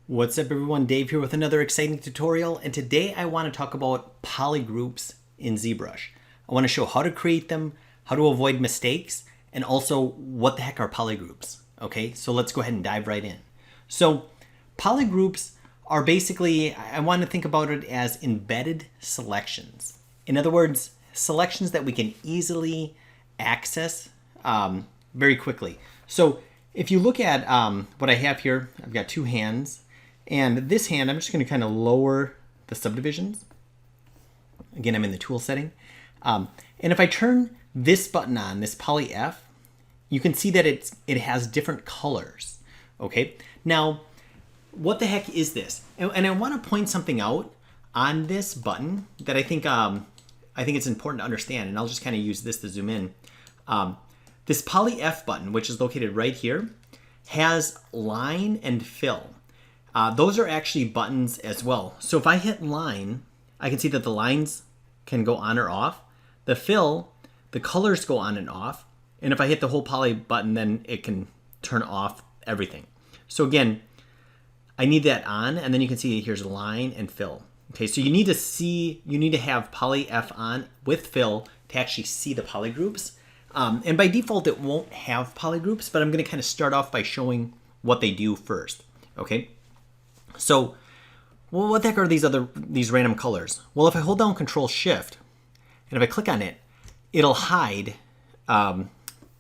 What's up everyone, Dave here with another exciting tutorial, and today I want to talk about polygroups in ZBrush. I want to show how to create them, how to avoid mistakes, and also what the heck are polygroups. Okay, so let's go ahead and dive right in. So polygroups are basically, I want to think about it as embedded selections. In other words, selections that we can easily access very quickly. So if you look at what I have here, I've got two hands. And this hand, I'm just going to kind of lower the subdivisions. Again, I'm in the tool setting. And if I turn this button on, this Poly F, you can see that it has different colors. Okay. Now, what the heck is this? And I want to point something out on this button that I think it's important to understand. And I'll just kind of use this to zoom in. This Poly F button, which is located right here, has line and fill. Those are actually buttons as well. So if I hit line, I can see that the lines can go on or off. The fill, the colors go on and off. And if I hit the whole poly button, then it can turn off everything. So again, I need that on, and then you can see here's line and fill. Okay, so you need to have Poly F on with fill to actually see the polygroups. And by default, it won't have polygroups, but I'm going to kind of start off by showing what they do first. Okay. So, well, what the heck are these random colors? Well, if I hold down Control Shift, and if I click on it, it'll hide the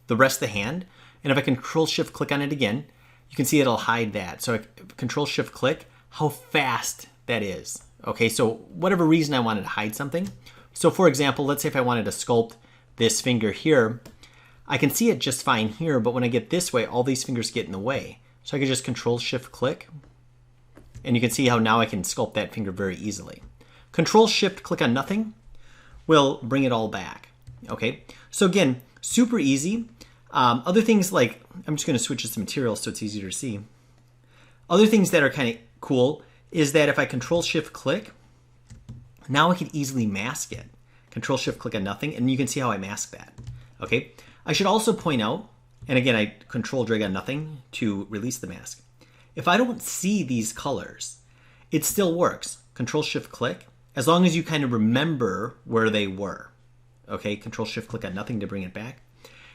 rest of the hand. And if I Control Shift click on it again, you can see it'll hide that. So Control Shift click, how fast that is. Okay, so whatever reason I wanted to hide something. So for example, let's say if I wanted to sculpt this finger here, I can see it just fine here, but when I get this way, all these fingers get in the way. So I can just Control Shift click, and you can see how now I can sculpt that finger very easily. Control Shift click on nothing will bring it all back. Okay, so again, super easy. Other things like, I'm just going to switch to some material so it's easier to see. Other things that are kind of cool is that if I Control Shift click, now I can easily mask it. Control Shift click on nothing, and you can see how I mask that. Okay, I should also point out, and again, I Control drag on nothing to release the mask. If I don't see these colors, it still works. Control Shift click, as long as you kind of remember where they were. Okay, Control Shift click on nothing to bring it back.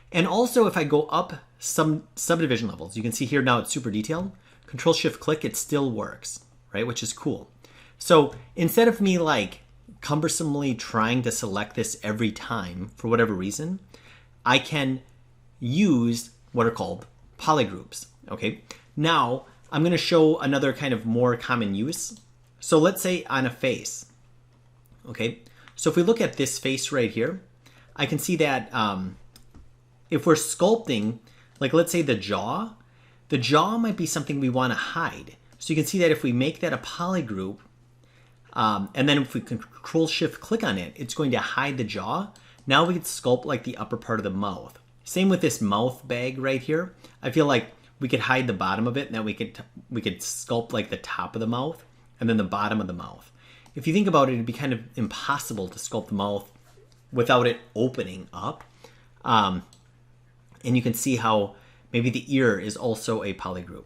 And also if I go up some subdivision levels, you can see here now it's super detailed. Control Shift click, it still works, right? Which is cool. So instead of me like cumbersomely trying to select this every time for whatever reason, I can use what are called polygroups. Okay, now I'm going to show another kind of more common use. So let's say on a face. Okay, so if we look at this face right here, I can see that if we're sculpting, like let's say the jaw might be something we want to hide. So you can see that if we make that a polygroup, and then if we Control Shift click on it, it's going to hide the jaw. Now we can sculpt like the upper part of the mouth. Same with this mouth bag right here. I feel like we could hide the bottom of it, and then we could sculpt like the top of the mouth and then the bottom of the mouth. If you think about it, it'd be kind of impossible to sculpt the mouth without it opening up. And you can see how maybe the ear is also a polygroup.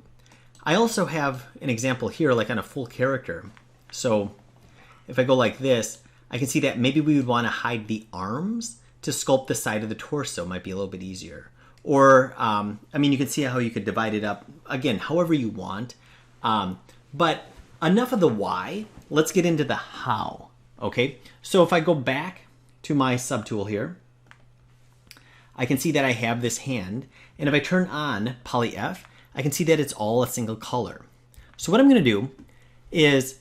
I also have an example here, like on a full character. So if I go like this, I can see that maybe we would want to hide the arms to sculpt the side of the torso. Might be a little bit easier. Or, I mean, you can see how you could divide it up, again, however you want. But enough of the why, let's get into the how, okay? So if I go back to my subtool here, I can see that I have this hand. And if I turn on Poly F, I can see that it's all a single color. So what I'm going to do is,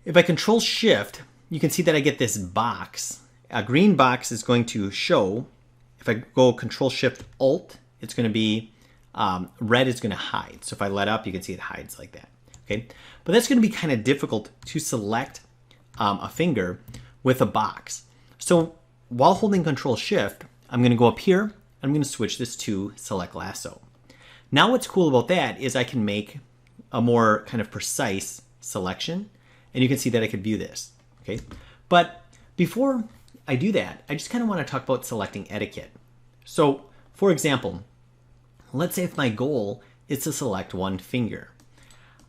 if I Control Shift, you can see that I get this box. A green box is going to show. If I go Control Shift Alt, it's going to be red is going to hide. So if I let up, you can see it hides like that. Okay, but that's going to be kind of difficult to select a finger with a box. So while holding Control Shift, I'm going to go up here. I'm going to switch this to Select Lasso. Now what's cool about that is I can make a more kind of precise selection, and you can see that I could view this. Okay, but before I do that, I just kind of want to talk about selecting etiquette. So for example, let's say if my goal is to select one finger.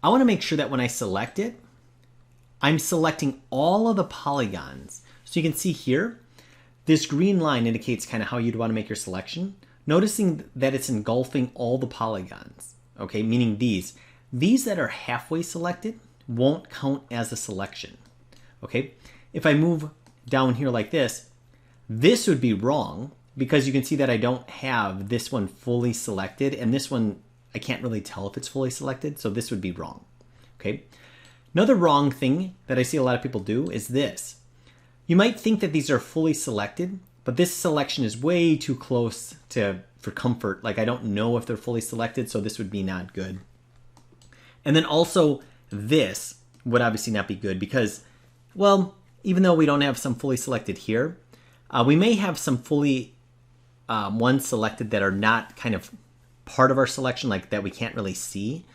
I want to make sure that when I select it, I'm selecting all of the polygons. So you can see here, this green line indicates kind of how you'd want to make your selection. Noticing that it's engulfing all the polygons, okay, meaning these that are halfway selected won't count as a selection, okay? If I move down here like this would be wrong because you can see that I don't have this one fully selected, and this one, I can't really tell if it's fully selected, so this would be wrong, okay? Another wrong thing that I see a lot of people do is this. You might think that these are fully selected, but this selection is way too close for comfort. Like I don't know if they're fully selected, so this would be not good. And then also this would obviously not be good because, well, even though we don't have some fully selected here, we may have some fully ones selected that are not kind of part of our selection, like that we can't really see.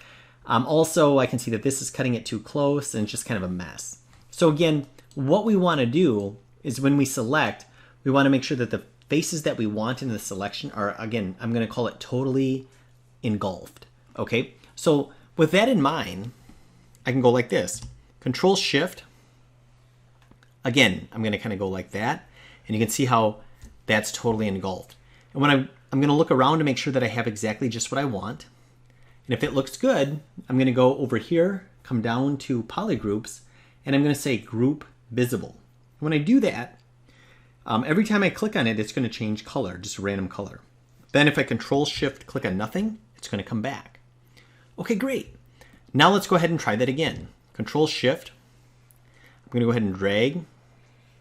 Also, I can see that this is cutting it too close and it's just kind of a mess. So again, what we want to do is when we select, we want to make sure that the faces that we want in the selection are, again, I'm going to call it totally engulfed. Okay, so with that in mind, I can go like this. Control Shift. Again, I'm going to kind of go like that, and you can see how that's totally engulfed. And when I'm going to look around to make sure that I have exactly just what I want. And if it looks good, I'm going to go over here, come down to Polygroups, and I'm going to say Group Visible. When I do that, every time I click on it, it's going to change color, just a random color. Then if I Control Shift click on nothing, it's going to come back. Okay, great. Now let's go ahead and try that again. Control Shift. I'm going to go ahead and drag.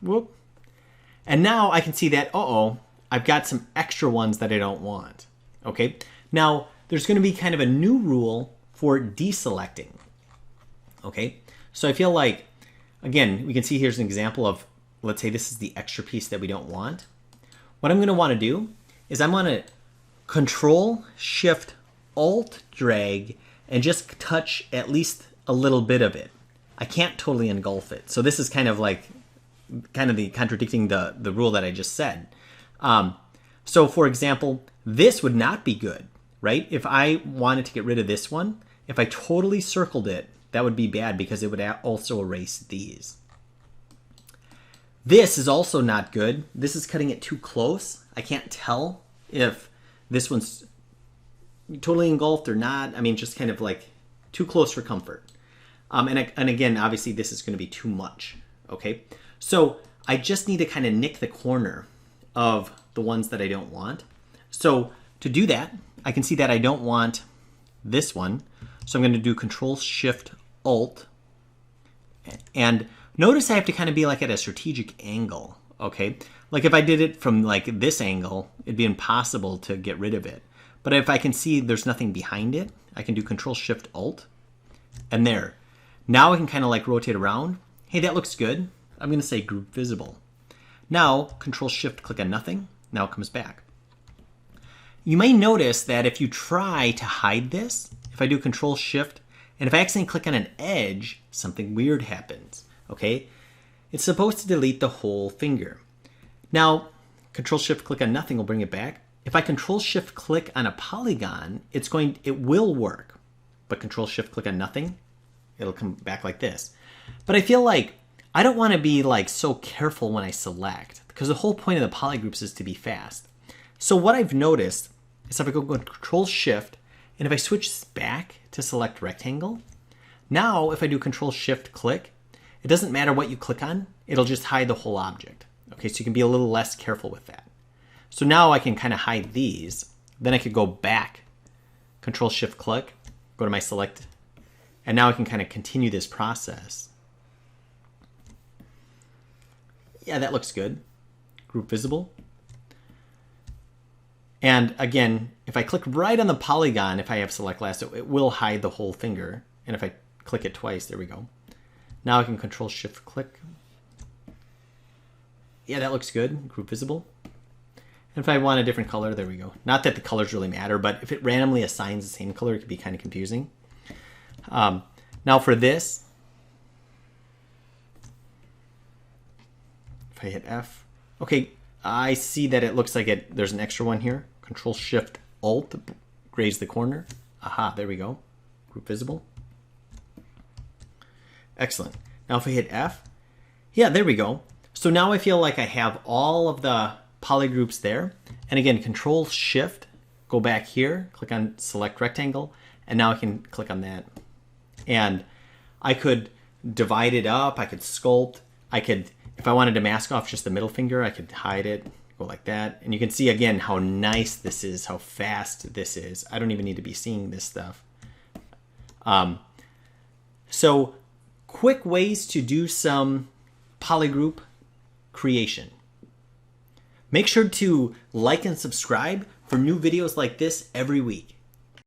Whoop. And now I can see that, I've got some extra ones that I don't want. Okay. Now there's going to be kind of a new rule for deselecting. Okay. So I feel like, again, we can see here's an example of, let's say this is the extra piece that we don't want. What I'm going to want to do is I'm going to Control Shift Alt drag and just touch at least a little bit of it. I can't totally engulf it. So this is kind of the contradicting the rule that I just said. So for example, this would not be good, right? If I wanted to get rid of this one, if I totally circled it, that would be bad because it would also erase these. This is also not good. This is cutting it too close. I can't tell if this one's totally engulfed or not. I mean, just kind of like too close for comfort. And again, obviously this is going to be too much. Okay. So I just need to kind of nick the corner of the ones that I don't want. So to do that, I can see that I don't want this one. So I'm going to do Control Shift Alt. And notice I have to kind of be like at a strategic angle. Okay. Like if I did it from like this angle, it'd be impossible to get rid of it. But if I can see there's nothing behind it, I can do Control Shift Alt. And there. Now I can kind of like rotate around. Hey, that looks good. I'm going to say Group Visible. Now, Control Shift click on nothing. Now it comes back. You may notice that if you try to hide this, if I do Control Shift, and if I accidentally click on an edge, something weird happens. Okay? It's supposed to delete the whole finger. Now, Control Shift click on nothing will bring it back. If I Control Shift click on a polygon, it will work. But Control Shift click on nothing, it'll come back like this. But I feel like I don't want to be like so careful when I select, because the whole point of the polygroups is to be fast. So what I've noticed is if I go Control Shift, and if I switch back to select rectangle, now if I do Control Shift click, it doesn't matter what you click on, it'll just hide the whole object. Okay, so you can be a little less careful with that. So now I can kind of hide these. Then I could go back, Control Shift click, go to my select, and now I can kind of continue this process. Yeah, that looks good. Group Visible. And again, if I click right on the polygon, if I have Select Lasso, it will hide the whole finger. And if I click it twice, there we go. Now I can Control Shift click. Yeah, that looks good. Group Visible. And if I want a different color, there we go. Not that the colors really matter, but if it randomly assigns the same color, it could be kind of confusing. Now for this, if I hit F, okay, I see that it looks like there's an extra one here. Control Shift Alt, graze the corner. Aha, there we go. Group Visible. Excellent. Now if we hit F, yeah, there we go. So now I feel like I have all of the polygroups there. And again, Control Shift, go back here, click on Select Rectangle, and now I can click on that. And I could divide it up, I could sculpt, I could, if I wanted to mask off just the middle finger, I could hide it, go like that. And you can see again how nice this is, how fast this is. I don't even need to be seeing this stuff. So quick ways to do some polygroup creation. Make sure to like and subscribe for new videos like this every week.